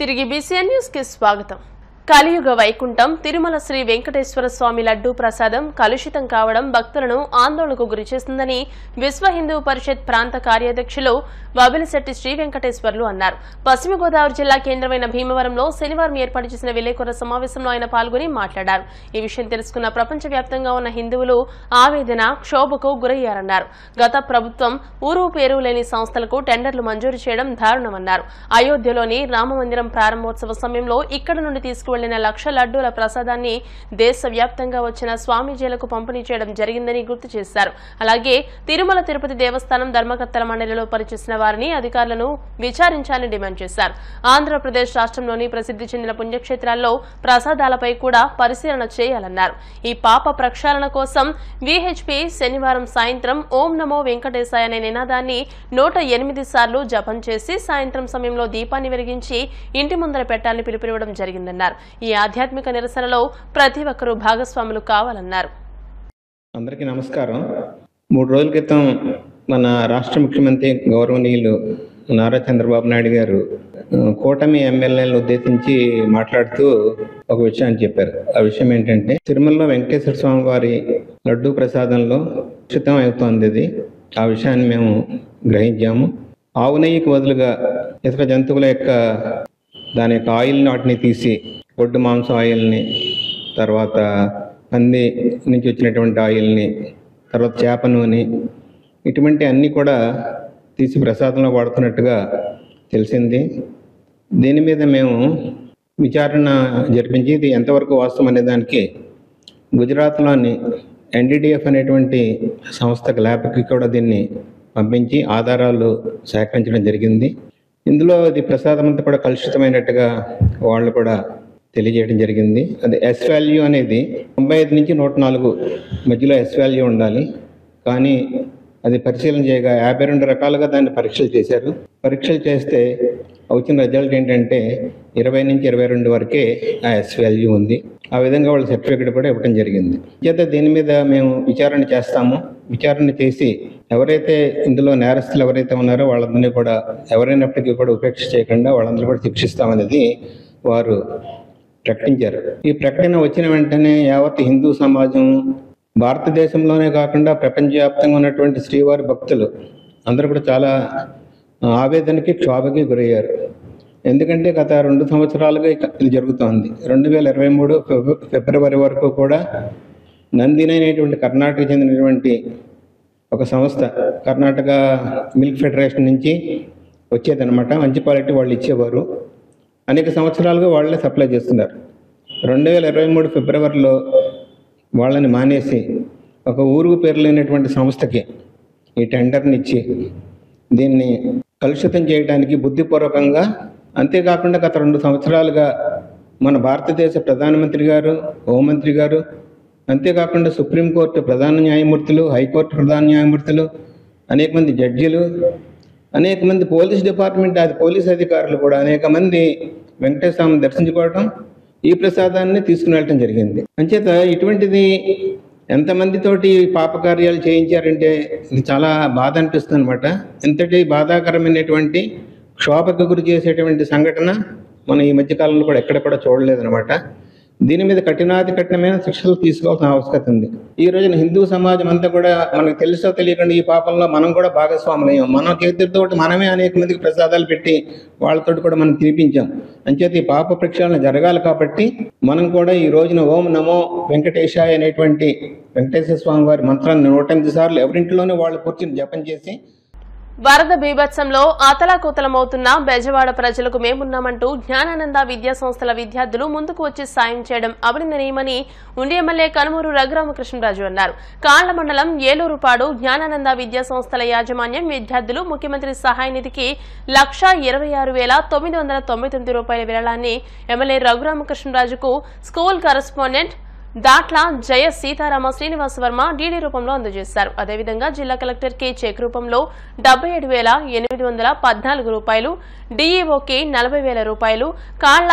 తిరిగి BCN news కి స్వాగతం. కలియుగ వైకుంఠం తిరుమల శ్రీ వెంకటేశ్వర స్వామి లడ్డూ ప్రసాదం కలుషితం కావడం భక్తులను ఆందోళనకు గురిచేస్తుందని విశ్వ హిందూ పరిషత్ ప్రాంత కార్యాధ్యక్షులు వబిలిశెట్టి శ్రీ వెంకటేశ్వర్లు అన్నారు. పశ్చిమ గోదావరి జిల్లా కేంద్రమైన భీమవరంలో శనివారం ఏర్పాటు చేసిన విలేకరుల సమావేశంలో ఆయన పాల్గొని మాట్లాడారు. ఈ విషయం తెలుసుకున్న ప్రపంచవ్యాప్తంగా ఉన్న హిందువులు ఆవేదన క్షోభకు గురయ్యారన్నారు. గత ప్రభుత్వం ఊరు పేరు లేని సంస్థలకు టెండర్లు మంజూరు చేయడం దారుణమన్నారు. అయోధ్యలోని రామమందిరం ప్రారంభోత్సవ సమయంలో ఇక్కడ నుండి వెళ్లిన లక్ష లడ్డూల ప్రసాదాన్ని దేశవ్యాప్తంగా వచ్చిన స్వామీజీలకు పంపిణీ చేయడం జరిగిందని గుర్తు చేశారు. అలాగే తిరుమల తిరుపతి దేవస్థానం ధర్మకర్తల మండలిలో పనిచేసిన వారిని అధికారులను విచారించాలని డిమాండ్ చేశారు. ఆంధ్రప్రదేశ్ రాష్ట్రంలోని ప్రసిద్ధి చెందిన పుణ్యక్షేత్రాల్లో ప్రసాదాలపై కూడా పరిశీలన చేయాలన్నారు. ఈ పాప ప్రక్షాళన కోసం విహెచ్పి శనివారం సాయంత్రం ఓం నమో వెంకటేశాయ అనే నినాదాన్ని 108 సార్లు జపం చేసి సాయంత్రం సమయంలో దీపాన్ని వెలిగించి ఇంటి ముందర పెట్టాలని పిలుపునివ్వడం జరిగిందన్నారు. ఈ ఆధ్యాత్మిక నిరసనలో ప్రతి ఒక్కరూ భాగస్వాములు కావాలన్నారు. అందరికీ నమస్కారం. 3 రోజుల క్రితం మన రాష్ట్ర ముఖ్యమంత్రి గౌరవనీయులు నారా చంద్రబాబు నాయుడు గారు కూటమి ఎమ్మెల్యేలను ఉద్దేశించి మాట్లాడుతూ ఒక విషయాన్ని చెప్పారు. ఆ విషయం ఏంటంటే తిరుమలలో వెంకటేశ్వర స్వామి వారి లడ్డూ ప్రసాదంలో కలుషితం అవుతోంది. ఇది ఆ విషయాన్ని మేము గ్రహించాము. ఆవు నెయ్యికి బదులుగా ఇతర జంతువుల యొక్క దాని యొక్క ఆయిల్ని వాటిని తీసి గొడ్డు మాంసం ఆయిల్ని, తర్వాత పంది నుంచి వచ్చినటువంటి ఆయిల్ని, తర్వాత చేప నూనె, ఇటువంటి అన్నీ కూడా తీసి ప్రసాదంలో వాడుతున్నట్టుగా తెలిసింది. దీని మీద మేము విచారణ జరిపించి ఇది ఎంతవరకు వాస్తవం అనే దానికి గుజరాత్లోని NDDF అనేటువంటి సంస్థకు ల్యాబ్కి కూడా దీన్ని పంపించి ఆధారాలు సేకరించడం జరిగింది. ఇందులో ఇది ప్రసాదం అంతా కూడా కలుషితమైనట్టుగా వాళ్ళు కూడా తెలియజేయడం జరిగింది. అది ఎస్ వాల్యూ అనేది 95 నుంచి 104 మధ్యలో ఎస్ వాల్యూ ఉండాలి. కానీ అది పరిశీలన చేయగా 52 రకాలుగా దాన్ని పరీక్షలు చేశారు. పరీక్షలు చేస్తే వచ్చిన రిజల్ట్ ఏంటంటే 20 నుంచి 22 వరకే ఆ ఎస్ వాల్యూ ఉంది. ఆ విధంగా వాళ్ళ సర్టిఫికేట్ కూడా ఇవ్వడం జరిగింది. అయితే దీని మీద మేము విచారణ చేస్తాము. విచారణ చేసి ఎవరైతే ఇందులో నేరస్తులు ఎవరైతే ఉన్నారో వాళ్ళందరినీ కూడా ఎవరైనప్పటికీ కూడా ఉపేక్ష చేయకుండా వాళ్ళందరూ కూడా శిక్షిస్తామనేది వారు ప్రకటించారు. ఈ ప్రకటన వచ్చిన వెంటనే యావత్ హిందూ సమాజం, భారతదేశంలోనే కాకుండా ప్రపంచవ్యాప్తంగా ఉన్నటువంటి శ్రీవారి భక్తులు అందరూ కూడా చాలా ఆవేదనకి క్షోభకి గురయ్యారు. ఎందుకంటే గత 2 సంవత్సరాలుగా ఇది జరుగుతోంది. 2023 ఫిబ్రవరి వరకు కూడా నందిని అనేటువంటి కర్ణాటక చెందినటువంటి ఒక సంస్థ, కర్ణాటక మిల్క్ ఫెడరేషన్ నుంచి వచ్చేదన్నమాట. మంచి క్వాలిటీ వాళ్ళు ఇచ్చేవారు. అనేక సంవత్సరాలుగా వాళ్ళే సప్లై చేస్తున్నారు. 2023 ఫిబ్రవరిలో వాళ్ళని మానేసి ఒక ఊరుకు పేరు లేనటువంటి సంస్థకి ఈ టెండర్ని ఇచ్చి దీన్ని కలుషితం చేయడానికి బుద్ధిపూర్వకంగా, అంతేకాకుండా గత 2 సంవత్సరాలుగా మన భారతదేశ ప్రధానమంత్రి గారు, హోంమంత్రి గారు, అంతేకాకుండా సుప్రీంకోర్టు ప్రధాన న్యాయమూర్తులు, హైకోర్టు ప్రధాన న్యాయమూర్తులు, అనేక మంది జడ్జీలు, అనేక మంది పోలీస్ డిపార్ట్మెంట్ పోలీస్ అధికారులు కూడా అనేక మంది వెంకటేశ్వర స్వామిని దర్శించుకోవడం, ఈ ప్రసాదాన్ని తీసుకుని వెళ్ళటం జరిగింది. అంచేత ఇటువంటిది ఎంతమందితోటి పాపకార్యాలు చేయించారంటే ఇది చాలా బాధ అనిపిస్తుంది అనమాట. ఎంతటి బాధాకరమైనటువంటి క్షోభకు గురి చేసేటువంటి సంఘటన మనం ఈ మధ్యకాలంలో కూడా ఎక్కడ కూడా చూడలేదన్నమాట. దీని మీద కఠినమైన శిక్షలు తీసుకోవాల్సిన ఆవశ్యకత ఉంది. ఈ రోజున హిందూ సమాజం అంతా కూడా మనకు తెలుసో తెలియకుండా ఈ పాపంలో మనం కూడా భాగస్వాములయ్యాం. మన చేతులతో మనమే అనేక మందికి ప్రసాదాలు పెట్టి వాళ్ళతో కూడా మనం తినిపించాం. అంచేత ఈ పాప ప్రక్షాళన జరగాలి కాబట్టి మనం కూడా ఈ రోజున ఓం నమో వెంకటేశాయ అనేటువంటి వెంకటేశ్వర స్వామి వారి మంత్రాన్ని 108 సార్లు ఎవరింటిలోనే వాళ్ళు కూర్చుని జపం చేసి వరద బీభత్సంలో అతలాకుతలమవుతున్న బెజవాడ ప్రజలకు మేమున్నామంటూ జ్ఞానానంద విద్యా సంస్థల విద్యార్థులు ముందుకు వచ్చి సాయం చేయడం అభినందనీయమని ఉండి ఎమ్మెల్యే కనుమూరు రఘురామకృష్ణరాజు అన్నారు. కాళ్ల మండలం ఏలూరుపాడు జ్ఞానానంద విద్యా సంస్థల యాజమాన్యం విద్యార్థులు ముఖ్యమంత్రి సహాయ నిధికి 1,26,999 రూపాయల విరాళాన్ని ఎమ్మెల్యే రఘురామకృష్ణరాజుకు స్కూల్ కరెస్పాండెంట్ దాట్ల జయ సీతారామ శ్రీనివాస వర్మ డీడీ రూపంలో అందజేశారు. అదేవిధంగా జిల్లా కలెక్టర్ కె చెక్ రూపంలో 77,814 రూపాయలు, డీఈఓకి 40,000 రూపాయలు, కాళ్ల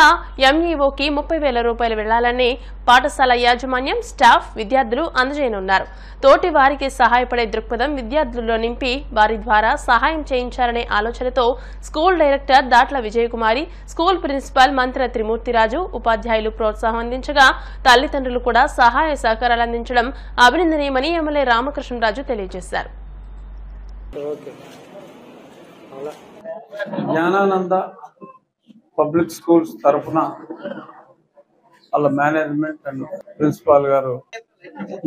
ఎంఈఓకి 30,000 రూపాయలు వెళ్లాలని పాఠశాల యాజమాన్యం, స్టాఫ్, విద్యార్థులు అందజేయనున్నారు. తోటి వారికి సహాయపడే దృక్పథం విద్యార్థుల్లో నింపి వారి ద్వారా సహాయం చేయించాలనే ఆలోచనతో school director Datla Vijayakumari, school principal Mantra Trimurthiraju, ఉపాధ్యాయులు ప్రోత్సాహం అందించగా తల్లిదండ్రులు కూడా సహాయ సహకారాలు అందించడం అభినందనీయమని ఎమ్మెల్యే రామకృష్ణరాజు తెలియజేశారు. జ్ఞానానంద పబ్లిక్ స్కూల్స్ తరఫున వాళ్ళ మేనేజ్మెంట్ అండ్ ప్రిన్సిపాల్ గారు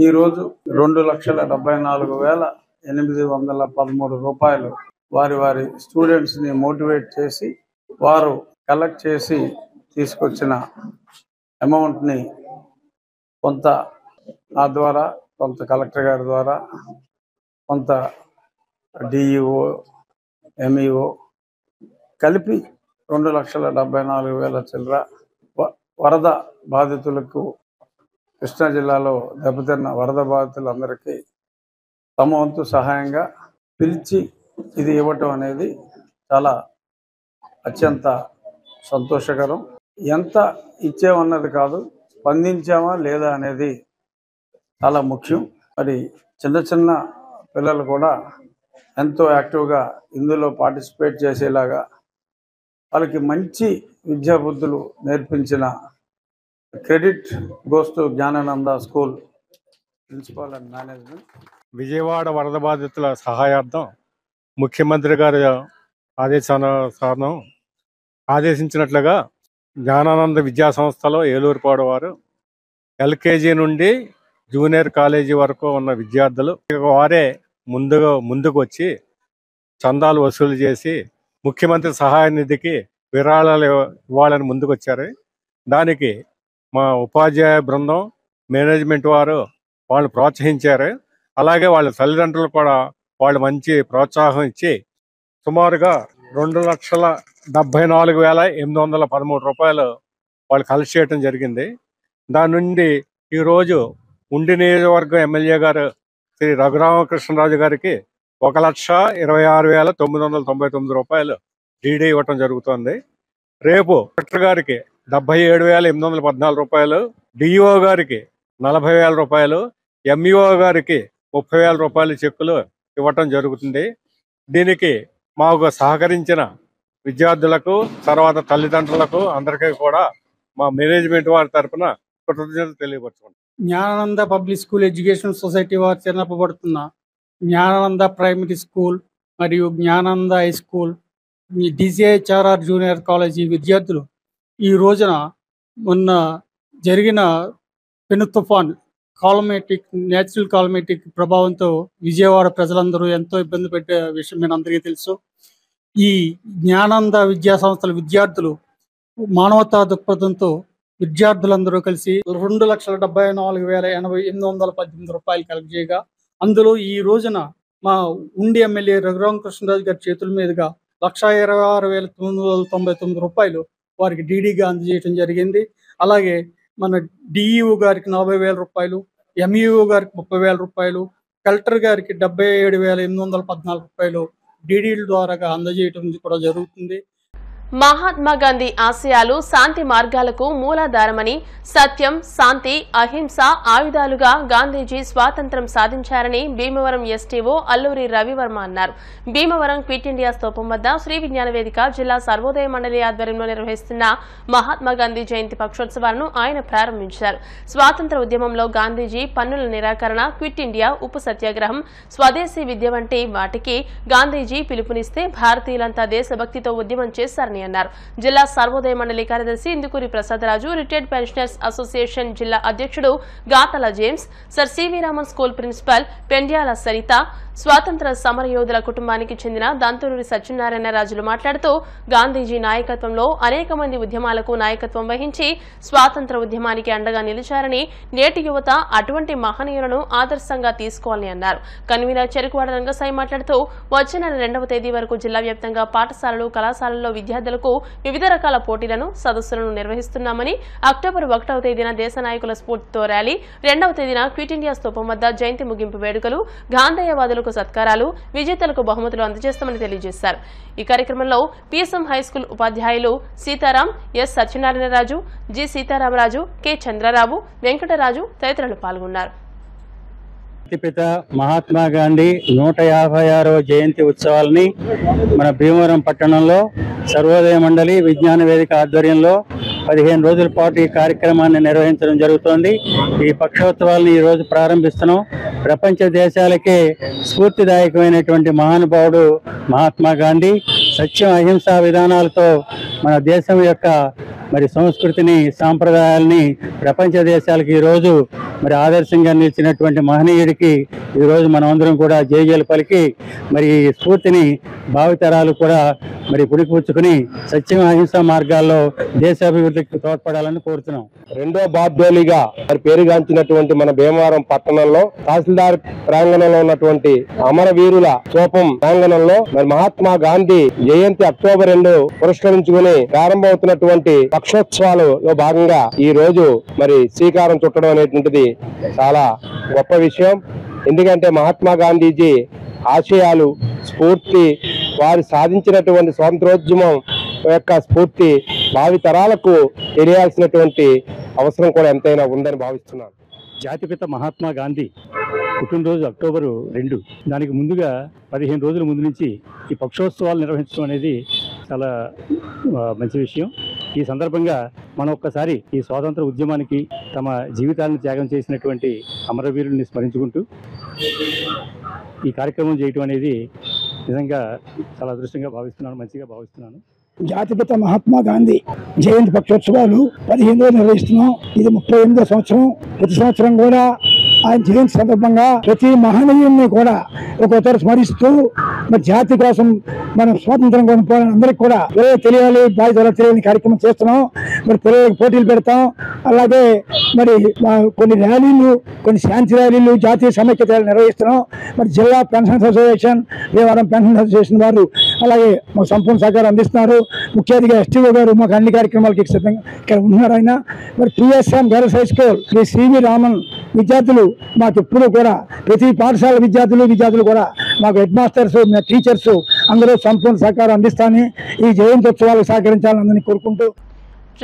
ఈరోజు 2,74,813 రూపాయలు వారి స్టూడెంట్స్ ని మోటివేట్ చేసి వారు కలెక్ట్ చేసి తీసుకొచ్చిన అమౌంట్ ని కొంత ఆ ద్వారా, కొంత కలెక్టర్ గారి ద్వారా, కొంత డిఈఓ, ఎంఈఓ కలిపి 2,74,000 చిల్లర వరద బాధితులకు, కృష్ణా జిల్లాలో దెబ్బతిన్న వరద బాధితులందరికీ తమ వంతు సహాయంగా పిలిచి ఇది ఇవ్వటం అనేది చాలా అత్యంత సంతోషకరం. ఎంత ఇచ్చామన్నది కాదు, స్పందించామా లేదా అనేది చాలా ముఖ్యం. మరి చిన్న పిల్లలు కూడా ఎంతో యాక్టివ్గా ఇందులో పార్టిసిపేట్ చేసేలాగా వాళ్ళకి మంచి విద్యాబుద్ధులు నేర్పించిన credit goes to Jnanananda school principal and management. Vijayawada వరద బాధితుల సహాయార్థం ముఖ్యమంత్రి గారి ఆదేశానుసారం ఆదేశించినట్లుగా జ్ఞానానంద విద్యా సంస్థలో ఏలూరుపాడు వారు ఎల్కేజీ నుండి జూనియర్ కాలేజీ వరకు ఉన్న విద్యార్థులు వారే ముందుకు వచ్చి చందాలు వసూలు చేసి ముఖ్యమంత్రి సహాయ నిధికి విరాళాలు ఇవ్వాలని ముందుకు వచ్చారు. దానికి మా ఉపాధ్యాయ బృందం, మేనేజ్మెంట్ వారు వాళ్ళు ప్రోత్సహించారు. అలాగే వాళ్ళ తల్లిదండ్రులు కూడా వాళ్ళు మంచి ప్రోత్సాహం ఇచ్చి సుమారుగా 2,74,813 రూపాయలు వాళ్ళు కలెక్ట్ చేయడం జరిగింది. దాని నుండి ఈరోజు ఉండి నియోజకవర్గం ఎమ్మెల్యే గారు శ్రీ రఘురామకృష్ణరాజు గారికి 1,26,999 రూపాయలు డీడీ ఇవ్వటం జరుగుతుంది. రేపు కలెక్టర్ గారికి 77,814 రూపాయలు, డిఈఓ గారికి 40,000 రూపాయలు, ఎంఈఓ గారికి 30,000 రూపాయల చెక్కులు ఇవ్వటం జరుగుతుంది. దీనికి మాకు సహకరించిన విద్యార్థులకు, తర్వాత తల్లిదండ్రులకు అందరికీ కూడా మా మేనేజ్మెంట్ వారి తరఫున కృతజ్ఞతలు తెలియపరచుకుంటాం. Gnanananda public school education society వారు నిర్ణయింపబడుతున్న జ్ఞానానంద ప్రైమరీ స్కూల్ మరియు Gnanananda high school, D C H R R junior college విద్యార్థులు ఈ రోజున మొన్న జరిగిన పెను తుఫాన్ నేచురల్ కాలమేటిక్ ప్రభావంతో విజయవాడ ప్రజలందరూ ఎంతో ఇబ్బంది పెట్టే విషయం మీ అందరికీ తెలుసు. ఈ జ్ఞానానంద విద్యా సంస్థల విద్యార్థులు మానవతా దృక్పథంతో విద్యార్థులందరూ కలిసి 2,74,818 రూపాయలు కలెక్ట్ చేయగా, అందులో ఈ రోజున మా ఉండి ఎమ్మెల్యే రఘురామకృష్ణరాజు గారి చేతుల మీదుగా 1,26,999 రూపాయలు వారికి డీడీగా అందజేయడం జరిగింది. అలాగే మన డిఈఓ గారికి 40,000 రూపాయలు, ఎంఈఓ గారికి 30,000 రూపాయలు, కలెక్టర్ గారికి 77,814 రూపాయలు డీడీల ద్వారా అందజేయడం కూడా జరుగుతుంది. మహాత్మా గాంధీ ఆశయాలు శాంతి మార్గాలకు మూలాధారమని, సత్యం, శాంతి, అహింస ఆయుధాలుగా గాంధీజీ స్వాతంత్ర్యం సాధించారని భీమవరం ఎస్టీఓ అల్లూరి రవివర్మ అన్నారు. భీమవరం క్విట్ ఇండియా స్తూపం వద్ద శ్రీ విజ్ఞాన వేదిక జిల్లా సర్వోదయ మండలి ఆధ్వర్యంలో నిర్వహిస్తున్న మహాత్మా గాంధీ జయంతి పక్షోత్సవాలను ఆయన ప్రారంభించారు. స్వాతంత్ర ఉద్యమంలో గాంధీజీ పన్నుల నిరాకరణ, క్విట్ ఇండియా, ఉప్పు సత్యాగ్రహం, స్వదేశీ విద్య వంటి వాటికి గాంధీజీ పిలుపునిస్తే భారతీయులంతా దేశభక్తితో ఉద్యమం చేశారని అన్నారు. జిల్లా సర్వోదయ మండలి కార్యదర్శి Indukuri Prasadaraju, retired pensioners association జిల్లా అధ్యక్షుడు Gathala James, sir C V Raman school principal Pendyala Saritha, స్వాతంత్ర సమరయోధుల కుటుంబానికి చెందిన దంతూరి సత్యనారాయణ రాజులు మాట్లాడుతూ గాంధీజీ నాయకత్వంలో అనేక మంది ఉద్యమాలకు నాయకత్వం వహించి స్వాతంత్ర ఉద్యమానికి అండగా నిలిచారని నేటి యువత అటువంటి మహనీయులను ఆదర్శంగా తీసుకోవాలని అన్నారు. కన్వీనర్ చెరుకువాడ రంగసాయి మాట్లాడుతూ వచ్చే నెల 2వ తేదీ వరకు జిల్లా వ్యాప్తంగా పాఠశాలలు కళాశాలల్లో విద్యార్థులకు వివిధ రకాల పోటీలను సదస్సులను నిర్వహిస్తున్నామని అక్టోబర్ 1వ తేదీన దేశ నాయకుల స్ఫూర్తితో ర్యాలీ, 2వ తేదీన క్విట్ ఇండియా స్తూపం వద్ద జయంతి ముగింపు వేడుకలు, గాంధేయవాదులకు సత్కారాలు, విజేతలకు బహుమతులు అందజేస్తామని తెలియజేశారు. ఈ కార్యక్రమంలో పిఎస్ఎం హైస్కూల్ ఉపాధ్యాయులు Sitaram, S Satyanarayanaraju, G Sitaramaraju, K Chandrarao, Venkataraju తదితరులు పాల్గొన్నారు. జాతిపిత మహాత్మా గాంధీ 156వ జయంతి ఉత్సవాలని మన భీమవరం పట్టణంలో సర్వోదయ మండలి విజ్ఞాన వేదిక ఆధ్వర్యంలో 15 రోజుల పాటు ఈ కార్యక్రమాన్ని నిర్వహించడం జరుగుతోంది. ఈ పక్షోత్సవాలను ఈ రోజు ప్రారంభిస్తున్నాం. ప్రపంచ దేశాలకే స్ఫూర్తిదాయకమైనటువంటి మహానుభావుడు మహాత్మా గాంధీ. సత్యం అహింసా విధానాలతో మన దేశం యొక్క సంస్కృతిని సాంప్రదాయాల్ని ప్రపంచ దేశాలకు ఈరోజు ఆదర్శంగా నిలిచినటువంటి మహనీయుడికి ఈరోజు మనమందరం కూడా జేజేలు పలికి ఈ స్ఫూర్తిని భావితరాలు కూడా పుడిపుచ్చుకుని సత్యం అహింసా మార్గాల్లో దేశాభివృద్ధికి తోడ్పడాలని కోరుతున్నాం. రెండో బాబ్డోలిగా పేరుగాంచినటువంటి మన భీమవరం పట్టణంలో తహసీల్దార్ ప్రాంగణంలో ఉన్నటువంటి అమరవీరుల స్తూపం ప్రాంగణంలో మహాత్మా గాంధీ జయంతి అక్టోబర్ 2 పురస్కరించుకుని ప్రారంభమవుతున్నటువంటి పక్షోత్సవాలలో భాగంగా ఈ రోజు శ్రీకారం చుట్టడం అనేటువంటిది చాలా గొప్ప విషయం. ఎందుకంటే మహాత్మా గాంధీజీ ఆశయాలు, స్ఫూర్తి, వారు సాధించినటువంటి స్వాతంత్రోద్యమం యొక్క స్ఫూర్తి భావితరాలకు తెలియాల్సినటువంటి అవసరం కూడా ఎంతైనా ఉందని భావిస్తున్నాను. జాతిపిత మహాత్మా గాంధీ పుట్టినరోజు అక్టోబర్ 2. దానికి ముందుగా 15 రోజుల ముందు నుంచి ఈ పక్షోత్సవాలు నిర్వహించడం అనేది చాలా మంచి విషయం. ఈ సందర్భంగా మనం ఒక్కసారి ఈ స్వాతంత్ర ఉద్యమానికి తమ జీవితాలను త్యాగం చేసినటువంటి అమరవీరుల్ని స్మరించుకుంటూ ఈ కార్యక్రమం చేయటం అనేది నిజంగా చాలా అదృష్టంగా భావిస్తున్నాను, మంచిగా భావిస్తున్నాను. జాతిపిత మహాత్మా గాంధీ జయంతి పక్షోత్సవాలు 15 రోజులు నిర్వహిస్తున్నాం. ఇది 38వ సంవత్సరం. ప్రతి సంవత్సరం కూడా ఆయన జయంతి సందర్భంగా ప్రతి మహనీయుల్ని కూడా ఒక్కొక్కరు స్మరిస్తూ జాతి కోసం మనం స్వాతంత్రం కొనుక్కోవాలని అందరికి కూడా తెలియాలి, బాధ్యత తెలియని కార్యక్రమం చేస్తున్నాం. పిల్లలకు పోటీలు పెడతాం. అలాగే కొన్ని ర్యాలీలు, కొన్ని శాంతి ర్యాలీలు, జాతీయ సమైక్యత ర్యాలీలు నిర్వహిస్తున్నాం. జిల్లా pensions association, Bhimavaram pension association వారు అలాగే మాకు సంపూర్ణ సహకారం అందిస్తున్నారు. ముఖ్య అతిథిగా ఎస్టీఓ గారు మాకు అన్ని కార్యక్రమాలకి ఇక్కడ ఉన్నారు. ఆయన PSM girls high school Shri CV Raman విద్యార్థులు మాకు ఎప్పుడు కూడా ప్రతి పాఠశాల విద్యార్థులు కూడా మాకు హెడ్ మాస్టర్స్, టీచర్స్ అందరూ సంపూర్ణ సహకారం అందిస్తానని ఈ జయంత్యోత్సవాలకు సహకరించాలని అందరినీ కోరుకుంటూ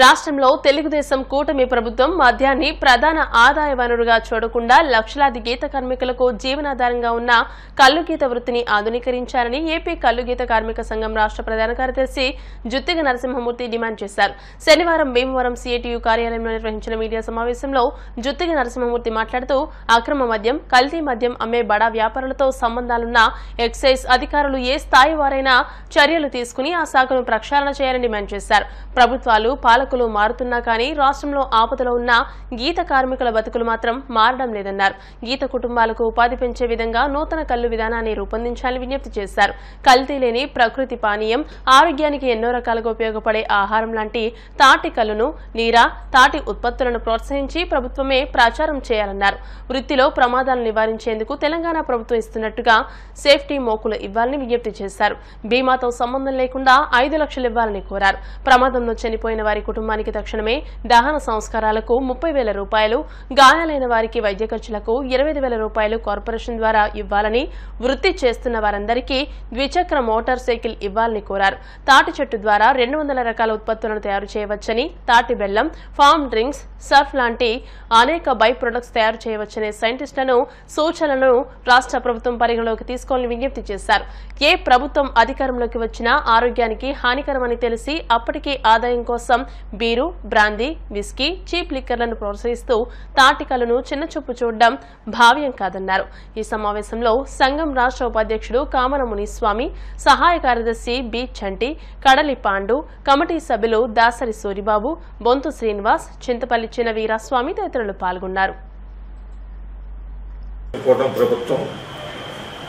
రాష్ట్రంలో తెలుగుదేశం కూటమి ప్రభుత్వం మద్యాన్ని ప్రధాన ఆదాయ వనరుగా చూడకుండా లక్షలాది గీత కార్మికులకు జీవనాధారంగా ఉన్న కల్లుగీత వృత్తిని ఆధునీకరించాలని ఏపీ కల్లుగీత కార్మిక సంఘం రాష్ట్ర ప్రధాన కార్యదర్శి జుత్తిగ నరసింహమూర్తి డిమాండ్ చేశారు. శనివారం భీమవరం సిఐటియు కార్యాలయంలో నిర్వహించిన మీడియా సమావేశంలో జుత్తిగ నరసింహమూర్తి మాట్లాడుతూ అక్రమ మద్యం, కల్తీ మద్యం అమ్మే బడా వ్యాపారులతో సంబంధాలున్న ఎక్సైజ్ అధికారులు ఏ స్థాయి వారైనా చర్యలు తీసుకుని ఆ శాఖను ప్రక్షాళన చేయాలని డిమాండ్ చేశారు. ప్రభుత్వాలు పాలకులు మారుతున్నా కానీ రాష్ట్రంలో ఆపదలో ఉన్న గీత కార్మికుల బతుకులు మాత్రం మారడం లేదన్నారు. గీత కుటుంబాలకు ఉపాధి పెంచే విధంగా నూతన కల్లు విధానాన్ని రూపొందించాలని విజ్ఞప్తి చేశారు. కల్తీ లేని ప్రకృతి పానీయం, ఆరోగ్యానికి ఎన్నో రకాలుగా ఉపయోగపడే ఆహారం లాంటి తాటి కల్లును, నీరా, తాటి ఉత్పత్తులను ప్రోత్సహించి ప్రభుత్వమే ప్రచారం చేయాలన్నారు. వృత్తిలో ప్రమాదాలను నివారించేందుకు తెలంగాణ ప్రభుత్వం ఇస్తున్నట్టుగా సేఫ్టీ మోకులు ఇవ్వాలని విజ్ఞప్తి చేశారు. బీమాతో సంబంధం లేకుండా 5 లక్షలు ఇవ్వాలని కోరారు. ప్రమాదంలో చనిపోయిన వారి కుటుంబానికి తక్షణమే దహన సంస్కారాలకు 30,000 రూపాయలు, గాయాలైన వారికి వైద్య ఖర్చులకు 25,000 రూపాయలు కార్పొరేషన్ ద్వారా ఇవ్వాలని, వృత్తి చేస్తున్న వారందరికీ ద్విచక్ర మోటార్ సైకిల్ ఇవ్వాలని కోరారు. తాటి చెట్టు ద్వారా 200 రకాల ఉత్పత్తులను తయారు చేయవచ్చని, తాటి బెల్లం, ఫామ్ డ్రింక్స్, సర్ఫ్ లాంటి అనేక బై ప్రొడక్ట్స్ తయారు చేయవచ్చనే సైంటిస్టులను సూచనలను రాష్ట్ర ప్రభుత్వం పరిగణలోకి తీసుకోవాలని విజ్ఞప్తి చేశారు. ఏ ప్రభుత్వం అధికారంలోకి వచ్చినా ఆరోగ్యానికి హానికరమని తెలిసి అప్పటికే ఆదాయం కోసం బీరు, బ్రాందీ, విస్కీ, చీప్ లిక్కర్లను ప్రోత్సహిస్తూ తాటికలను చిన్నచూపు చూడడం భావ్యం కాదన్నారు. ఈ సమావేశంలో సంఘం రాష్ట్ర ఉపాధ్యక్షుడు కామన మునిస్వామి, సహాయ కార్యదర్శి బి చంటి, కడలి పాండు, కమిటీ సభ్యులు దాసరి సూరిబాబు, బొంతు శ్రీనివాస్, చింతపల్లి చిన్న వీరాస్వామి తదితరులు పాల్గొన్నారు. ప్రభుత్వం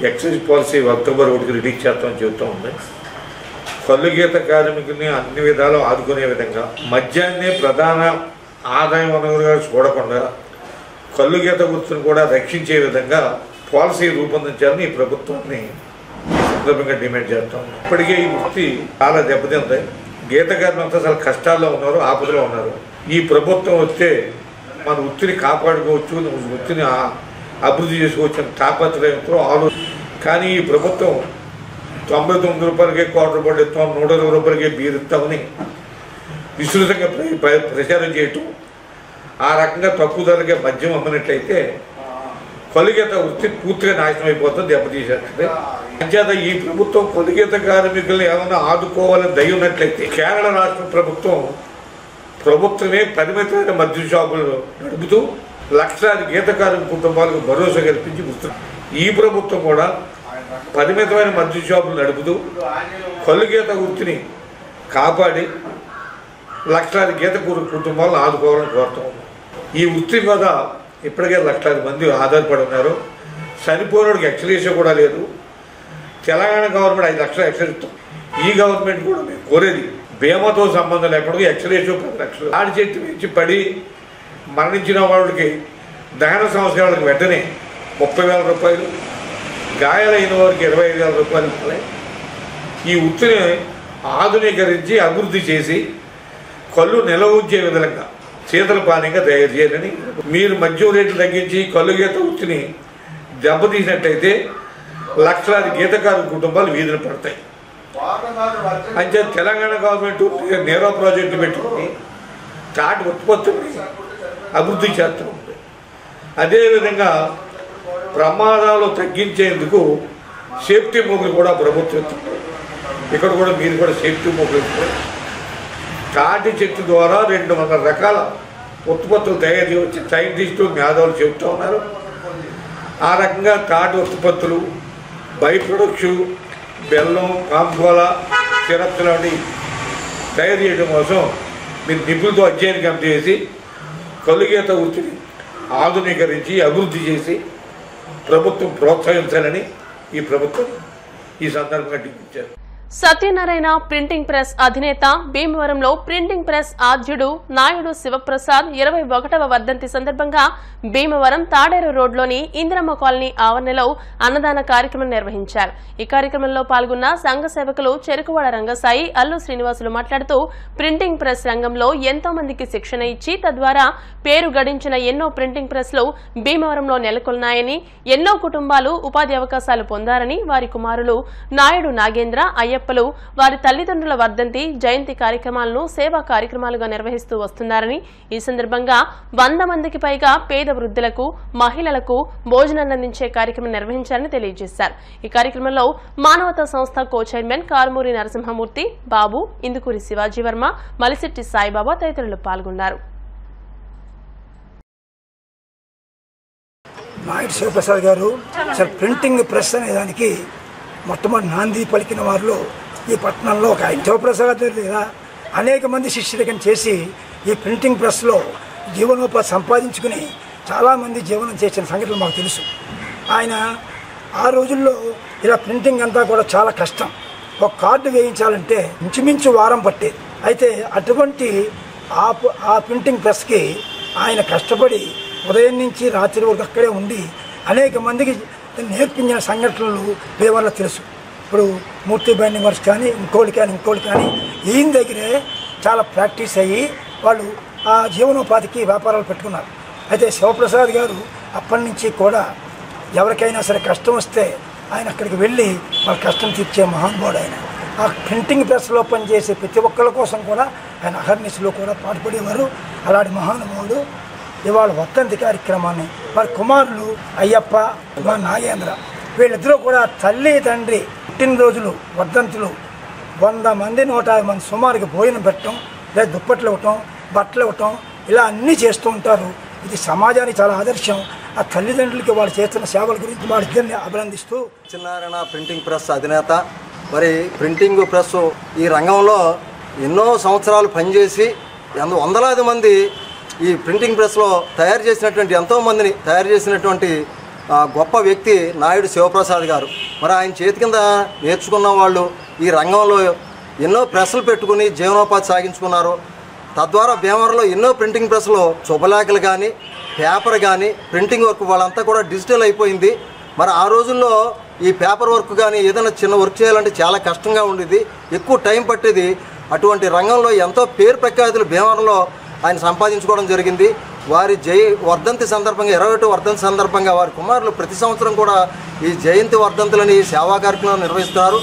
ఎక్సైజ్ పాలసీ అక్టోబర్ 1కి రిలీజ్ చేస్తామని చెబుతూ ఉంది. కల్లు గీత కార్మికుల్ని అన్ని విధాలు ఆదుకునే విధంగా, మద్యాన్నే ప్రధాన ఆదాయ వనరుగా చూడకుండా కల్లు గీత వృత్తిని కూడా రక్షించే విధంగా పాలసీ రూపొందించాలని ఈ ప్రభుత్వాన్ని సందర్భంగా డిమాండ్ చేస్తాం. ఇప్పటికే ఈ వృత్తి చాలా దెబ్బతింది. గీత కార్మికులంతా చాలా కష్టాల్లో ఉన్నారు, ఆపదలో ఉన్నారు. ఈ ప్రభుత్వం వస్తే మన వృత్తిని కాపాడుకోవచ్చు, వృత్తిని అభివృద్ధి చేసుకోవచ్చు అని తాపత్రయంతో ఆలోచన. కానీ ఈ ప్రభుత్వం 99 రూపాయలకే క్వార్టర్ బాటిల్ ఇస్తాం, 120 రూపాయలకే బీర్ ఇస్తామని విస్తృతంగా ప్రచారం చేయటం, ఆ రకంగా తక్కువ ధరకే మద్యం అమ్మినట్లయితే కలుగీత వృత్తి పూర్తిగా నాశనం అయిపోతుంది, దెబ్బతీసేస్తుంది. అంచేత ఈ ప్రభుత్వం కలుగీత కార్మికులను ఏమైనా ఆదుకోవాలని దయ ఉన్నట్లయితే కేరళ రాష్ట్ర ప్రభుత్వమే పరిమితమైన మద్యం షాపులు నడుపుతూ లక్షలాది గీత కార్మిక కుటుంబాలకు భరోసా కల్పించి వస్తుంది. ఈ ప్రభుత్వం కూడా పరిమితమైన మద్యం షాపులు నడుపుతూ కలుగీత వృత్తిని కాపాడి లక్షలాది గీత కుటుంబాలను ఆదుకోవాలని కోరుతూ ఉన్నాం. ఈ వృత్తి మీద ఇప్పటికే లక్షలాది మంది ఆధారపడి ఉన్నారు. చనిపోయినోడికి ఎక్స్రేషన్ కూడా లేదు. తెలంగాణ గవర్నమెంట్ 5 లక్షలు ఎక్స్రేషన్ ఇస్తాం. ఈ గవర్నమెంట్ కూడా మేము కోరేది బీమాతో సంబంధం లేకుండా ఎక్స్రేషన్ 10 లక్షలు. ఆడి చెట్టు నుంచి పడి మరణించిన వాళ్ళకి దహన సంస్కారాలకు వెంటనే 30,000 రూపాయలు, గాయాలైన వారికి 25,000 రూపాయలు ఇవ్వాలి. ఈ వృత్తిని ఆధునీకరించి అభివృద్ధి చేసి కళ్ళు నిల్వ ఉంచే విధంగా శీతల పానీయంగా తయారు చేయాలని, మీరు మద్యం రేట్లు తగ్గించి కళ్ళు గీత వృత్తిని దెబ్బతీసినట్టయితే లక్షలాది గీతకారు కుటుంబాలు వీధిన పడతాయి. అంతే తెలంగాణ గవర్నమెంట్ నేరో ప్రాజెక్టు పెట్టుకుని తాటి ఉత్పత్తుల్ని అభివృద్ధి చేస్తుంది. అదేవిధంగా ప్రమాదాలు తగ్గించేందుకు సేఫ్టీ మోగులు కూడా ప్రభుత్వం ఇక్కడ కూడా మీరు కూడా సేఫ్టీ మోగులు తాటి చెట్టు ద్వారా 200 రకాల ఉత్పత్తులు తయారు చేయవచ్చు సైంటిస్టులు మేధావులు చెబుతూ ఉన్నారు. ఆ రకంగా తాటి ఉత్పత్తులు, బై ప్రొడక్ట్స్, బెల్లం, కాంకోలా, సిరప్స్ లాంటి తయారు చేయడం కోసం మీరు నిపుణులతో అధ్యయనం కమిటీ చేసి కలుగీత వృత్తిని ఆధునీకరించి అభివృద్ధి చేసి ప్రభుత్వం ప్రోత్సహించాలని ఈ ప్రభుత్వం ఈ సందర్భంగా డిమాండ్. సత్యనారాయణ ప్రింటింగ్ ప్రెస్ అధినేత, భీమవరంలో ప్రింటింగ్ ప్రెస్ ఆద్యుడు నాయుడు శివప్రసాద్ 21వ వర్ధంతి సందర్భంగా భీమవరం తాడేరు రోడ్లోని ఇందిరమ్మ కాలనీ ఆవరణలో అన్నదాన కార్యక్రమం నిర్వహించారు. ఈ కార్యక్రమంలో పాల్గొన్న సంఘ సేవకులు చెరుకువాడ రంగసాయి, అల్లు శ్రీనివాసులు మాట్లాడుతూ ప్రింటింగ్ ప్రెస్ రంగంలో ఎంతో మందికి శిక్షణ ఇచ్చి తద్వారా పేరు గడించిన ఎన్నో ప్రింటింగ్ ప్రెస్లు భీమవరంలో నెలకొన్నాయని, ఎన్నో కుటుంబాలు ఉపాధి అవకాశాలు పొందారని, వారి కుమారులు నాయుడు నాగేంద్ర, అయ్యప్పలు వారి తల్లిదండ్రుల వర్ధంతి, జయంతి కార్యక్రమాలను సేవా కార్యక్రమాలుగా నిర్వహిస్తూ వస్తున్నారని, ఈ సందర్భంగా 100 మందికి పైగా పేద వృద్ధులకు, మహిళలకు భోజనాన్నందించే కార్యక్రమం నిర్వహించారని తెలియజేశారు. ఈ కార్యక్రమంలో మానవతా సంస్థ కో చైర్మన్ కారుమూరి నరసింహమూర్తి, బాబు, ఇందుకూరి శివాజీ వర్మ, మలిశెట్టి సాయిబాబా తదితరులు పాల్గొన్నారు. నాయుడు శివప్రసాద్ గారు అసలు ప్రింటింగ్ ప్రెస్ అనే దానికి మొట్టమొదటి నాంది పలికిన వారిలో ఈ పట్టణంలో ఒక ఆయన శివప్రసాద్ దగ్గర అనేక మంది శిష్యులకం చేసి ఈ ప్రింటింగ్ ప్రెస్లో జీవనోపాధి సంపాదించుకుని చాలామంది జీవనం చేసిన సంగతులు మాకు తెలుసు. ఆయన ఆ రోజుల్లో ఇలా ప్రింటింగ్ అంతా కూడా చాలా కష్టం. ఒక కార్డు వేయించాలంటే ఇంచుమించు వారం పట్టేది. అయితే అటువంటి ఆ ప్రింటింగ్ ప్రెస్కి ఆయన కష్టపడి ఉదయం నుంచి రాత్రి వరకు అక్కడే ఉండి అనేక మందికి నేర్పించిన సంఘటనలు పేవర్లో తెలుసు. ఇప్పుడు మూర్తి బైండింగ్ వర్క్స్ కానీ ఇంకోటి కానీ ఈయన దగ్గరే చాలా ప్రాక్టీస్ అయ్యి వాళ్ళు ఆ జీవనోపాధికి వ్యాపారాలు పెట్టుకున్నారు. అయితే శివప్రసాద్ గారు అప్పటి నుంచి కూడా ఎవరికైనా సరే కష్టం వస్తే ఆయన అక్కడికి వెళ్ళి వాళ్ళ కష్టం తీర్చే మహానుభావుడు ఆయన. ఆ ప్రింటింగ్ ప్రెస్లో పనిచేసే ప్రతి ఒక్కరి కోసం కూడా ఆయన అహర్నిశలో కూడా పాటుపడేవారు. అలాంటి మహానుభావుడు ఇవాళ వర్ధంతి కార్యక్రమాన్ని వారి కుమారులు అయ్యప్ప, మా నాగేంద్ర వీళ్ళిద్దరూ కూడా తల్లి తండ్రి పుట్టినరోజులు వర్ధంతులు 100 మంది 150 మంది సుమారుగా భోజనం పెట్టడం, లేదా దుప్పట్లు ఇవ్వటం, బట్టలు ఇవ్వటం, ఇలా అన్నీ చేస్తూ ఉంటారు. ఇది సమాజానికి చాలా ఆదర్శం. ఆ తల్లిదండ్రులకి వాళ్ళు చేస్తున్న సేవల గురించి వాళ్ళిద్దరిని అభినందిస్తూ సత్యనారాయణ ప్రింటింగ్ ప్రెస్ అధినేత. మరి ప్రింటింగ్ ప్రెస్ ఈ రంగంలో ఎన్నో సంవత్సరాలు పనిచేసి వందలాది మంది ఈ ప్రింటింగ్ ప్రెస్లో తయారు చేసినటువంటి ఎంతోమందిని తయారు చేసినటువంటి గొప్ప వ్యక్తి నాయుడు శివప్రసాద్ గారు. మరి ఆయన చేతి కింద నేర్చుకున్న వాళ్ళు ఈ రంగంలో ఎన్నో ప్రెస్లు పెట్టుకుని జీవనోపాధి సాగించుకున్నారు. తద్వారా భీమవరంలో ఎన్నో ప్రింటింగ్ ప్రెస్లు శుభలేఖలు కానీ పేపర్ కానీ ప్రింటింగ్ వర్క్ వాళ్ళంతా కూడా డిజిటల్ అయిపోయింది. మరి ఆ రోజుల్లో ఈ పేపర్ వర్క్ కానీ ఏదైనా చిన్న వర్క్ చేయాలంటే చాలా కష్టంగా ఉండేది, ఎక్కువ టైం పట్టేది. అటువంటి రంగంలో ఎంతో పేరు ప్రఖ్యాతులు భీమవరంలో ఆయన సంపాదించుకోవడం జరిగింది. వారి వర్ధంతి సందర్భంగా 21వ వర్ధంతి సందర్భంగా వారి కుమారులు ప్రతి సంవత్సరం కూడా ఈ జయంతి వర్ధంతులని సేవా కార్యక్రమాలు నిర్వహిస్తున్నారు.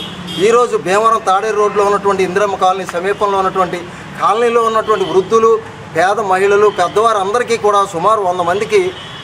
ఈరోజు భీమవరం తాడేరు రోడ్లో ఉన్నటువంటి ఇందిరమ్మ కాలనీ సమీపంలో ఉన్నటువంటి కాలనీలో ఉన్నటువంటి వృద్ధులు, పేద మహిళలు, పెద్దవారు అందరికీ కూడా సుమారు 100 మందికి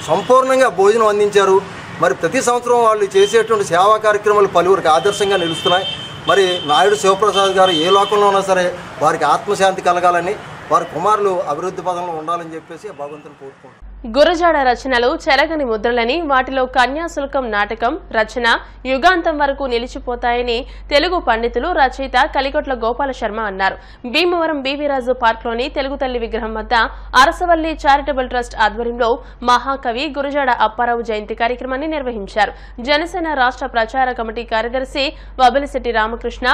సంపూర్ణంగా భోజనం అందించారు. మరి ప్రతి సంవత్సరం వాళ్ళు చేసేటువంటి సేవా కార్యక్రమాలు పలువురికి ఆదర్శంగా నిలుస్తున్నాయి. మరి నాయుడు శివప్రసాద్ గారు ఏ లోకంలో ఉన్నా సరే వారికి ఆత్మశాంతి కలగాలని, వారి కుమారులు అభివృద్ధి పదంలో ఉండాలని చెప్పేసి భగవంతుని కోరుకుంటున్నాను. గురజాడ రచనలు చెరగని ముద్రలని, వాటిలో కన్యాశుల్కం నాటకం రచన యుగాంతం వరకు నిలిచిపోతాయని తెలుగు పండితులు రచయిత కలిగొట్ల గోపాల శర్మ అన్నారు. భీమవరం బీవీరాజు పార్క్లోని తెలుగు తల్లి విగ్రహం వద్ద అరసవల్లి చారిటబుల్ ట్రస్ట్ ఆధ్వర్యంలో మహాకవి గురజాడ అప్పారావు జయంతి కార్యక్రమాన్ని నిర్వహించారు. జనసేన రాష్ట్ర ప్రచార కమిటీ కార్యదర్శి వబలిశెట్టి రామకృష్ణ,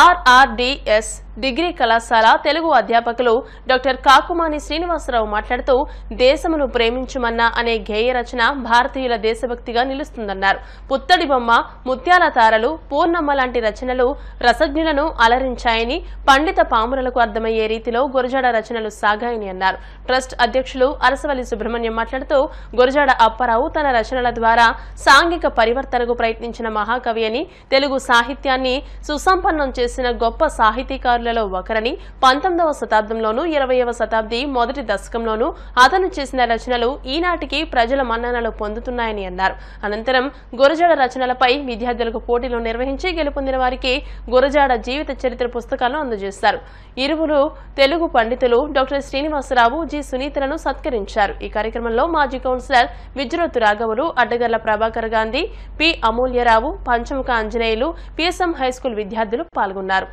ఆర్ఆర్డీఎస్ డిగ్రీ కళాశాల తెలుగు అధ్యాపకులు డాక్టర్ కాకుమాని శ్రీనివాసరావు మాట్లాడుతూ దేశమును ప్రేమించుమన్నా అనే గేయ రచన భారతీయుల దేశభక్తిగా నిలుస్తుందన్నారు. పుత్తడి బొమ్మ, ముత్యాల తారలు, పూర్ణమ్మ లాంటి రచనలు రసజ్ఞులను అలరించాయని, పండిత పామురులకు అర్థమయ్యే రీతిలో గురజాడ రచనలు సాగాయని అన్నారు. ట్రస్ట్ అధ్యక్షులు అరసవల్లి సుబ్రహ్మణ్యం మాట్లాడుతూ గురజాడ అప్పారావు తన రచనల ద్వారా సాంఘిక పరివర్తనకు ప్రయత్నించిన మహాకవి అని, తెలుగు సాహిత్యాన్ని సుసంపన్నం చేసిన గొప్ప సాహితీకారులలో ఒకరని, 19వ శతాబ్దంలోనూ 20వ శతాబ్ది మొదటి దశకంలోనూ అతను చేసిన రచనలు ఈనాటికి ప్రజల మన్ననలు పొందుతున్నాయని అన్నారు. అనంతరం గురజాడ రచనలపై విద్యార్థులకు పోటీలు నిర్వహించి గెలుపొందిన వారికి గురజాడ జీవిత చరిత్ర పుస్తకాలను అందజేశారు. ఇరువురు తెలుగు పండితులు డాక్టర్ శ్రీనివాసరావు, జి సునీతలను సత్కరించారు. ఈ కార్యక్రమంలో మాజీ కౌన్సిలర్ విజ్రోతు రాఘవులు, అడ్డగర్ల ప్రభాకర్ గాంధీ, పి అమూల్యరావు, పంచముఖ ఆంజనేయులు, పిఎస్ఎం హైస్కూల్ విద్యార్థులు పాల్గొన్నారు.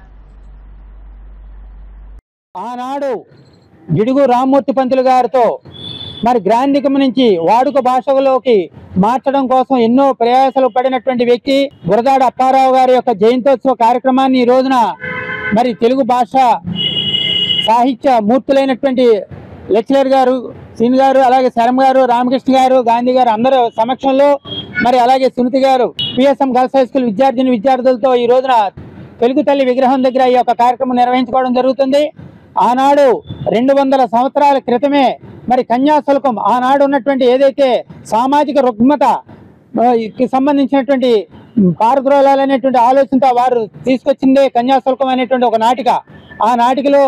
ఆనాడు గిడుగు రామ్మూర్తి పంతులు గారితో మరి గ్రాంధికం నుంచి వాడుక భాషలోకి మార్చడం కోసం ఎన్నో ప్రయాసాలు పడినటువంటి వ్యక్తి గురజాడ అప్పారావు గారి యొక్క జయంతోత్సవ కార్యక్రమాన్ని ఈ రోజున మరి తెలుగు భాష సాహిత్య మూర్తులైనటువంటి లెక్చరర్ గారు, సీన్ గారు, అలాగే శరం గారు, రామకృష్ణ గారు, గాంధీ గారు అందరూ సమక్షంలో మరి అలాగే సునీతి గారు, పిఎస్ఎం గర్ల్స్ హై స్కూల్ విద్యార్థులతో ఈ రోజున తెలుగు తల్లి విగ్రహం దగ్గర ఈ యొక్క కార్యక్రమం నిర్వహించుకోవడం జరుగుతుంది. ఆనాడు 200 సంవత్సరాల క్రితమే మరి కన్యాశుల్కం ఆనాడు ఉన్నటువంటి ఏదైతే సామాజిక రుగ్మతకి సంబంధించినటువంటి పారద్రోలాలనేటువంటి ఆలోచనతో వారు తీసుకొచ్చిందే కన్యాశుల్కం అనేటువంటి ఒక నాటిక. ఆ నాటికలో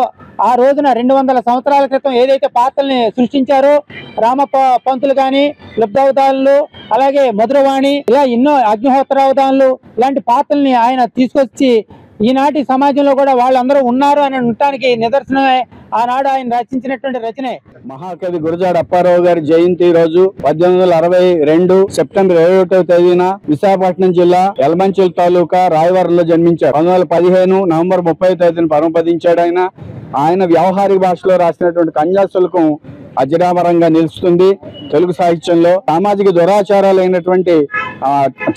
ఆ రోజున 200 సంవత్సరాల క్రితం ఏదైతే పాత్రల్ని సృష్టించారో రామప్ప పంతులు కానీ, లుబ్ధావతానులు, అలాగే మధురవాణి, ఇలా ఎన్నో అగ్నిహోత్రావతానులు ఇలాంటి పాత్రల్ని ఆయన తీసుకొచ్చి ఈనాటి సమాజంలో కూడా వాళ్ళందరూ ఉన్నారు అని ఉండటానికి నిదర్శనమే ఆనాడు ఆయన రచించినటువంటి రచనే. మహాకవి గురజాడ అప్పారావు గారి జయంతి రోజు 1862 సెప్టెంబర్ 21వ తేదీన విశాఖపట్నం జిల్లా యలమంచిలి తాలూకా రాయవరంలో జన్మించారు. 1915 నవంబర్ 30వ తేదీన పరమపదించాడు. ఆయన వ్యవహారిక భాషలో రాసినటువంటి కన్యాశుల్కం అజరామరంగా నిలుస్తుంది. తెలుగు సాహిత్యంలో సామాజిక దురాచారాలు అయినటువంటి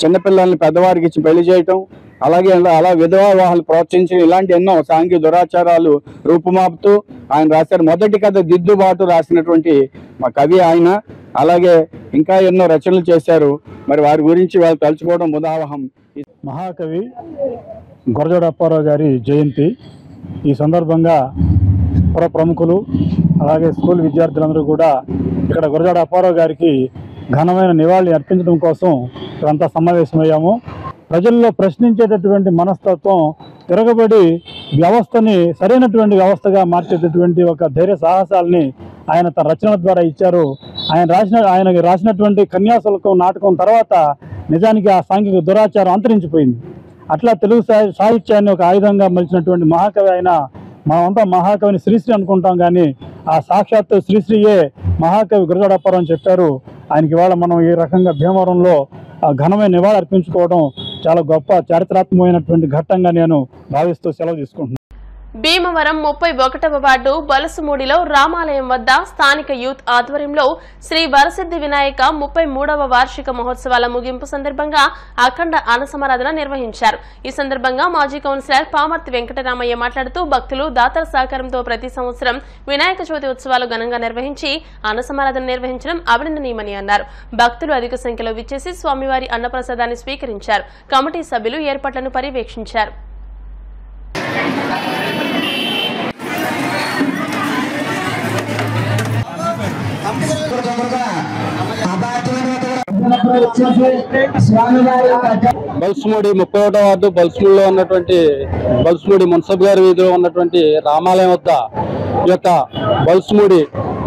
చిన్నపిల్లల్ని పెద్దవారికి ఇచ్చి పెళ్లి చేయటం, అలాగే అలా విధవా వివాహాలు ప్రోత్సహించడం, ఇలాంటి ఎన్నో సాంఘిక దురాచారాలు రూపుమాపుతూ ఆయన రాశారు. మొదటి కథ దిద్దుబాటు రాసినటువంటి మా కవి ఆయన. అలాగే ఇంకా ఎన్నో రచనలు చేశారు. మరి వారి గురించి వాళ్ళు తలుచుకోవడం ముదావహం. మహాకవి గురజాడ అప్పారావు గారి జయంతి ఈ సందర్భంగా ప్రముఖులు అలాగే స్కూల్ విద్యార్థులందరూ కూడా ఇక్కడ గురజాడ అప్పారావు గారికి ఘనమైన నివాళి అర్పించడం కోసం ఇక్కడంతా సమావేశమయ్యాము. ప్రజల్లో ప్రశ్నించేటటువంటి మనస్తత్వం తిరగబడి వ్యవస్థని సరైనటువంటి వ్యవస్థగా మార్చేటటువంటి ఒక ధైర్య సాహసాలని ఆయన తన రచనల ద్వారా ఇచ్చారు. ఆయన రాసినటువంటి కన్యాశుల్కం నాటకం తర్వాత నిజానికి ఆ సాంఘిక దురాచారం అంతరించిపోయింది. అట్లా తెలుగు సాహిత్యాన్ని ఒక ఆయుధంగా మలిచినటువంటి మహాకవి ఆయన. మనమంతా మహాకవిని శ్రీశ్రీ అనుకుంటాం, కానీ ఆ సాక్షాత్తు శ్రీశ్రీయే మహాకవి గురజాడ అప్పారావు అని చెప్పారు. ఆయనకి ఇవాళ మనం ఈ రకంగా భీమవరంలో ఘనమైన నివాళి అర్పించుకోవడం చాలా గొప్ప చారిత్రాత్మకమైనటువంటి ఘట్టంగా నేను భావిస్తూ సెలవు తీసుకుంటున్నాను. భీమవరం 31వ వార్డు బలసుమూడిలో రామాలయం వద్ద స్థానిక యూత్ ఆధ్వర్యంలో శ్రీ వరసిద్ధి వినాయక 33వ వార్షిక మహోత్సవాల ముగింపు సందర్భంగా అఖండ అన్నసమారాధన నిర్వహించారు. ఈ సందర్భంగా మాజీ కౌన్సిలర్ పామర్తి వెంకటరామయ్య మాట్లాడుతూ భక్తులు దాతల సహకారంతో ప్రతి సంవత్సరం వినాయక చవితి ఉత్సవాలు ఘనంగా నిర్వహించి అన్నసమారాధన నిర్వహించడం అభినందనీయమని అన్నారు. భక్తులు అధిక సంఖ్యలో విచ్చేసి స్వామివారి అన్నప్రసాదాన్ని స్వీకరించారు. కమిటీ సభ్యులు ఏర్పాట్లను పర్యవేక్షించారు. బల్సుమూడి 31వ వార్డు బల్సుమూడిలో ఉన్నటువంటి బల్సుమూడి మున్సబ్ గారి వీధిలో ఉన్నటువంటి రామాలయం వద్ద ఈ యొక్క బల్సుమూడి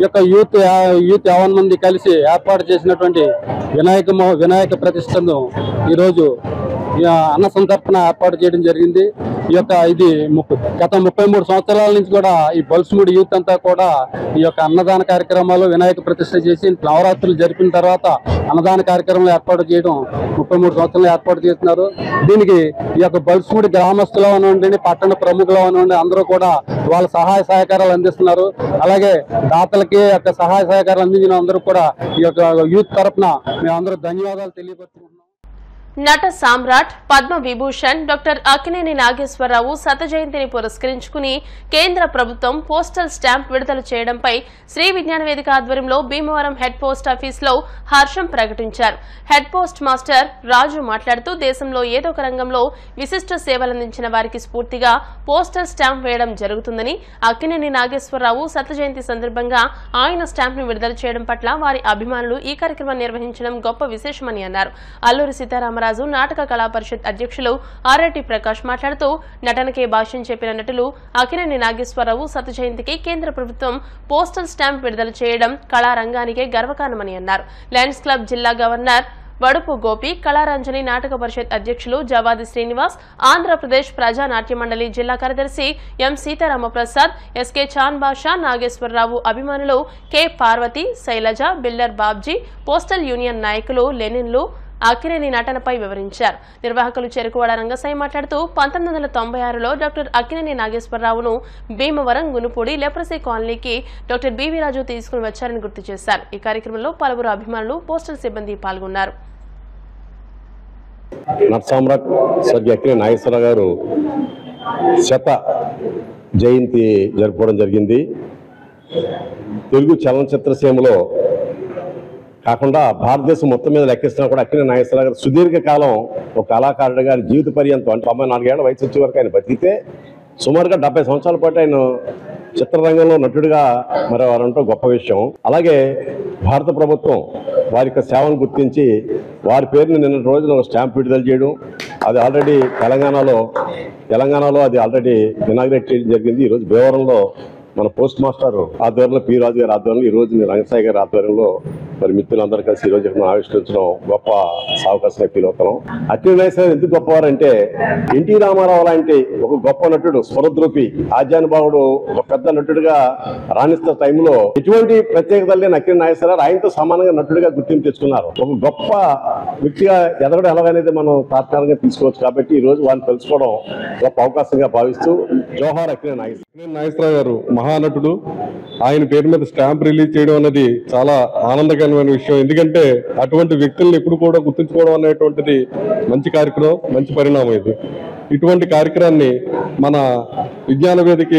యొక్క యూత్ 50 మంది కలిసి ఏర్పాటు చేసినటువంటి వినాయక ప్రతిష్టను ఈరోజు అన్న సంతర్పణ ఏర్పాటు చేయడం జరిగింది. ఇది గత 33 సంవత్సరాల నుంచి కూడా ఈ బల్సుమూడి యూత్ అంతా కూడా ఈ యొక్క అన్నదాన కార్యక్రమాలు వినాయక ప్రతిష్ఠ చేసి నవరాత్రులు జరిపిన తర్వాత అన్నదాన కార్యక్రమాలు ఏర్పాటు చేయడం 33 సంవత్సరాలు ఏర్పాటు చేస్తున్నారు. దీనికి ఈ యొక్క బల్సుమూడి గ్రామస్తులు అనండి, పట్టణ ప్రముఖులు అనండి అందరూ కూడా వాళ్ళ సహాయ సహకారాలు అందిస్తున్నారు. అలాగే దాతలకి యొక్క సహాయ సహకారాలు అందించిన అందరూ కూడా ఈ యొక్క యూత్ తరఫున మేమందరూ ధన్యవాదాలు తెలియపరుచుకుంటున్నాం. నట సామ్రాట్ పద్మ విభూషణ్ డాక్టర్ అక్కినేని నాగేశ్వరరావు శత జయంతిని పురస్కరించుకుని కేంద్ర ప్రభుత్వం పోస్టల్ స్టాంప్ విడుదల చేయడంపై శ్రీ విజ్ఞాన వేదిక ఆధ్వర్యంలో భీమవరం హెడ్ పోస్ట్ ఆఫీసులో హర్షం ప్రకటించారు. హెడ్ పోస్ట్ మాస్టర్ రాజు మాట్లాడుతూ దేశంలో ఏదో ఒక రంగంలో విశిష్ట సేవలందించిన వారికి స్ఫూర్తిగా పోస్టల్ స్టాంప్ వేయడం జరుగుతుందని, అక్కినేని నాగేశ్వరరావు శత జయంతి సందర్భంగా ఆయన స్టాంప్ ను విడుదల చేయడం పట్ల వారి అభిమానులు ఈ కార్యక్రమాన్ని నిర్వహించడం గొప్ప విశేషమని అన్నారు. అల్లూరి సీతారామ నాటక కళా పరిషత్ అధ్యక్షులు ఆర్ఐటి ప్రకాష్ మాట్లాడుతూ నటనకే భాష్యం చెప్పిన నటులు అక్కినేని నాగేశ్వరరావు శత జయంతికి కేంద్ర ప్రభుత్వం పోస్టల్ స్టాంప్ విడుదల చేయడం కళారంగానికే గర్వకారణమని అన్నారు. లయన్స్ క్లబ్ జిల్లా గవర్నర్ వడుపు గోపి, కళారంజని నాటక పరిషత్ అధ్యక్షులు జవాది శ్రీనివాస్, ఆంధ్రప్రదేశ్ ప్రజా నాట్య మండలి జిల్లా కార్యదర్శి ఎం సీతారామప్రసాద్, ఎస్కే చాన్ బాషా, నాగేశ్వరరావు అభిమానులు K Parvathi, Sailaja, builder Babji, postal union నాయకులు లెనిన్లు అక్కినేని నటనపై వివరించారు. నిర్వాహకులు చెరుకువాడ రంగసాయి మాట్లాడుతూ 1996లో డాక్టర్ అక్కినేని నాగేశ్వరరావును భీమవరం గునుపూడి లెప్రసీ కాలనీకి డాక్టర్ బివి రాజు తీసుకుని వచ్చారని గుర్తు చేశారు. ఈ కార్యక్రమంలో పలువురు అభిమానులు, పోస్టల్ సిబ్బంది పాల్గొన్నారు. నరసామ్రాట్ స్వర్గీయ అక్కినేని నాగేశ్వరరావు గారు శత జయంతి జరుపుకోవడం జరిగింది. తెలుగు చలనచిత్ర సీమలో కాకుండా భారతదేశం మొత్తం మీద లెక్కిస్తున్నా కూడా అక్కినేని నాగేశ్వరరావు గారు సుదీర్ఘకాలం ఒక కళాకారుడు గారి జీవిత పర్యంతం 94 ఏళ్ల వయసు వచ్చే వరకు ఆయన బతికితే సుమారుగా 70 సంవత్సరాల పాటు ఆయన చిత్రరంగంలో నటుడిగా మరి వారంటూ గొప్ప విషయం. అలాగే భారత ప్రభుత్వం వారి యొక్క సేవను గుర్తించి వారి పేరుని నిన్న రోజున స్టాంప్ విడుదల చేయడం, అది ఆల్రెడీ తెలంగాణలో అది ఆల్రెడీ ఇనాగ్రేట్ చేయడం జరిగింది. ఈరోజు భీమవరంలో మన పోస్ట్ మాస్టర్ ఆధ్వర్యంలో పి రాజు గారి ఆధ్వర్యంలో ఈ రోజు రంగసాయి గారి ఆధ్వర్యంలో మరి మిత్రులందరూ కలిసి ఈ రోజు ఆవిష్కరించడం గొప్ప అవకాశంగా ఫీల్ అవుతున్నాం. అక్కినేని నాగేశ్వరరావు ఎందుకు గొప్పవారంటే ఎన్టీ రామారావు లాంటి ఒక గొప్ప నటుడు, స్వరద్రూపి, ఆజ్యానుభావుడు, ఒక పెద్ద నటుడిగా రాణిస్తున్న టైంలో ఎటువంటి ప్రత్యేకత లేని అక్కినేని నాగేశ్వరరావు ఆయనతో సమానంగా నటుడిగా గుర్తింపు తెచ్చుకున్నారు. ఒక గొప్ప వ్యక్తిగా ఎదగడం ఎలాగనేది మనం తాత్కాలికంగా తీసుకోవచ్చు. కాబట్టి ఈ రోజు వారిని తెలుసుకోవడం గొప్ప అవకాశంగా భావిస్తూ జోహార్ అక్కినేని నాగేశ్వరరావు గారు మహానటుడు. ఆయన పేరు మీద స్టాంప్ రిలీజ్ చేయడం అనేది చాలా ఆనందకరమైన విషయం. ఎందుకంటే అటువంటి వ్యక్తులను ఎప్పుడు కూడా గుర్తుంచుకోవడం అనేటువంటిది మంచి కార్యక్రమం, మంచి పరిణామం. ఇటువంటి కార్యక్రమాన్ని మన విజ్ఞాన వేదిక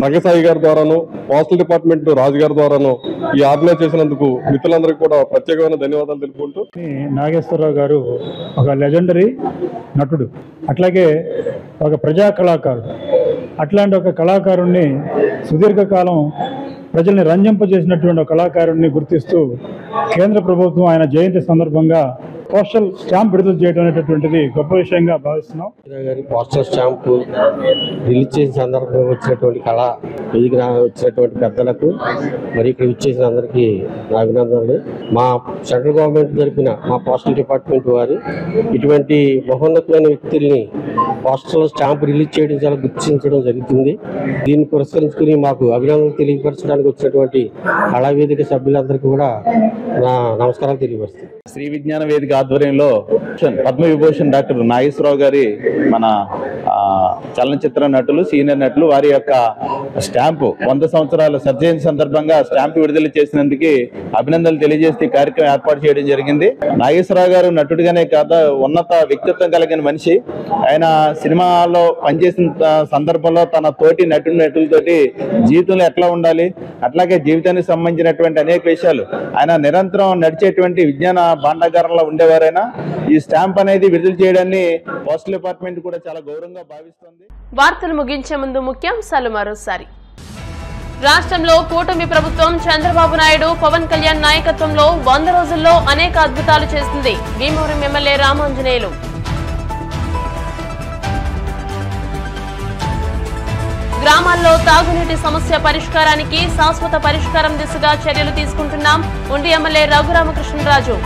రంగసాయి గారి ద్వారాను, పోస్టల్ డిపార్ట్మెంట్ రాజు గారి ద్వారాను ఈ ఆర్గనైజ్ చేసినందుకు మిత్రులందరికీ కూడా ప్రత్యేకమైన ధన్యవాదాలు తెలుపుకుంటూ, నాగేశ్వరరావు గారు ఒక లెజెండరీ నటుడు, అట్లాగే ఒక ప్రజా కళాకారుడు. అట్లాంటి ఒక కళాకారుణ్ణి సుదీర్ఘకాలం ప్రజల్ని రంజింపజేసినటువంటి ఒక కళాకారుడిని గుర్తిస్తూ కేంద్ర ప్రభుత్వం ఆయన జయంతి సందర్భంగా పోస్టల్ స్టాంప్ విడుదల చేయడం అనేటటువంటిది గొప్ప విషయంగా భావిస్తున్నాం. పోస్టల్ స్టాంప్ రిలీజ్ చేసిన సందర్భంగా వచ్చినటువంటి వేదిక వచ్చినటువంటి పెద్దలకు మరి ఇక్కడ ఇచ్చేసిన అందరికీ నా అభినందనలు. మా సెంట్రల్ గవర్నమెంట్ జరిపిన మా పోస్టల్ డిపార్ట్మెంట్ వారు ఇటువంటి మహోన్నతమైన వ్యక్తుల్ని పోస్టల్ స్టాంప్ రిలీజ్ చేయడం చాలా గుర్తించడం జరుగుతుంది. దీన్ని పురస్కరించుకుని మాకు అభినందనలు తెలియపరచడానికి వచ్చినటువంటి కళావేదిక సభ్యులందరికీ కూడా నా నమస్కారాలు తెలియపరుస్తాను. శ్రీ విజ్ఞాన వేదిక ఆధ్వర్యంలో పద్మవిభూషణ్ డాక్టర్ నాగేశ్వరరావు గారి మన చలనచిత్ర నటులు, సీనియర్ నటులు వారి యొక్క స్టాంపు 100 సంవత్సరాల సర్జయంతి సందర్భంగా స్టాంపు విడుదల చేసినందుకు అభినందనలు తెలియజేస్తే కార్యక్రమం ఏర్పాటు చేయడం జరిగింది. నాగేశ్వరరావు గారు నటుడిగానే కాదు, ఉన్నత వ్యక్తిత్వం కలిగిన మనిషి. ఆయన సినిమాలో పనిచేసిన సందర్భంలో తన తోటి నటులతోటి జీవితంలో ఎట్లా ఉండాలి, అట్లాగే జీవితానికి సంబంధించినటువంటి అనేక విషయాలు ఆయన నిరంతరం నడిచేటువంటి విజ్ఞాన భాండాగారంలో ఉండేవారైనా ఈ స్టాంప్ అనేది విడుదల చేయడాన్ని పోస్టల్ డిపార్ట్మెంట్ కూడా చాలా గౌరవంగా భావిస్తుంది. వార్తలు ముగించే ముందు ముఖ్యాంశాలు మరోసారి. రాష్ట్రంలో కూటమి ప్రభుత్వం చంద్రబాబు నాయుడు, పవన్ కళ్యాణ్ నాయకత్వంలో 100 రోజుల్లో అనేక అద్భుతాలు చేసింది. భీమవరం ఎమ్మెల్యే రామాంజనేయులు. గ్రామాల్లో తాగునీటి సమస్య పరిష్కారానికి శాశ్వత పరిష్కారం దిశగా చర్యలు తీసుకుంటున్నాం. ఉండి ఎమ్మెల్యే రఘురామకృష్ణరాజు.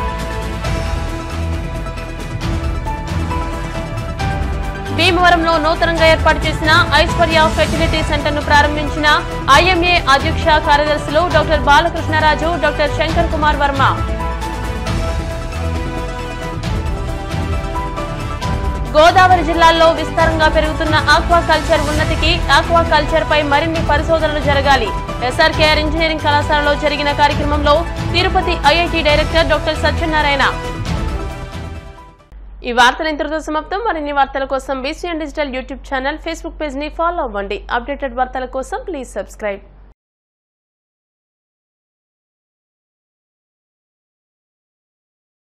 భీమవరంలో నూతనంగా ఏర్పాటు చేసిన ఐశ్వర్య ఫెర్టిలిటీ సెంటర్ ను ప్రారంభించిన ఐఎంఏ అధ్యక్ష కార్యదర్శులు డాక్టర్ బాలకృష్ణరాజు, డాక్టర్ శంకర్ కుమార్ వర్మ. గోదావరి జిల్లాల్లో విస్తారంగా పెరుగుతున్న ఆక్వాకల్చర్ ఉన్నతికి ఆక్వాకల్చర్ పై మరిన్ని పరిశోధనలు జరగాలి. ఎస్ఆర్కేఆర్ ఇంజనీరింగ్ కళాశాలలో జరిగిన కార్యక్రమంలో Tirupati IIT director doctor Satyanarayana. ఈ వార్తలు ఇంతటితో సమాప్తం. మరిన్ని వార్తల కోసం BCN digital YouTube channel, Facebook page ని ఫాలో అవ్వండి. అప్డేటెడ్ వార్తల కోసం ప్లీజ్ సబ్స్క్రైబ్.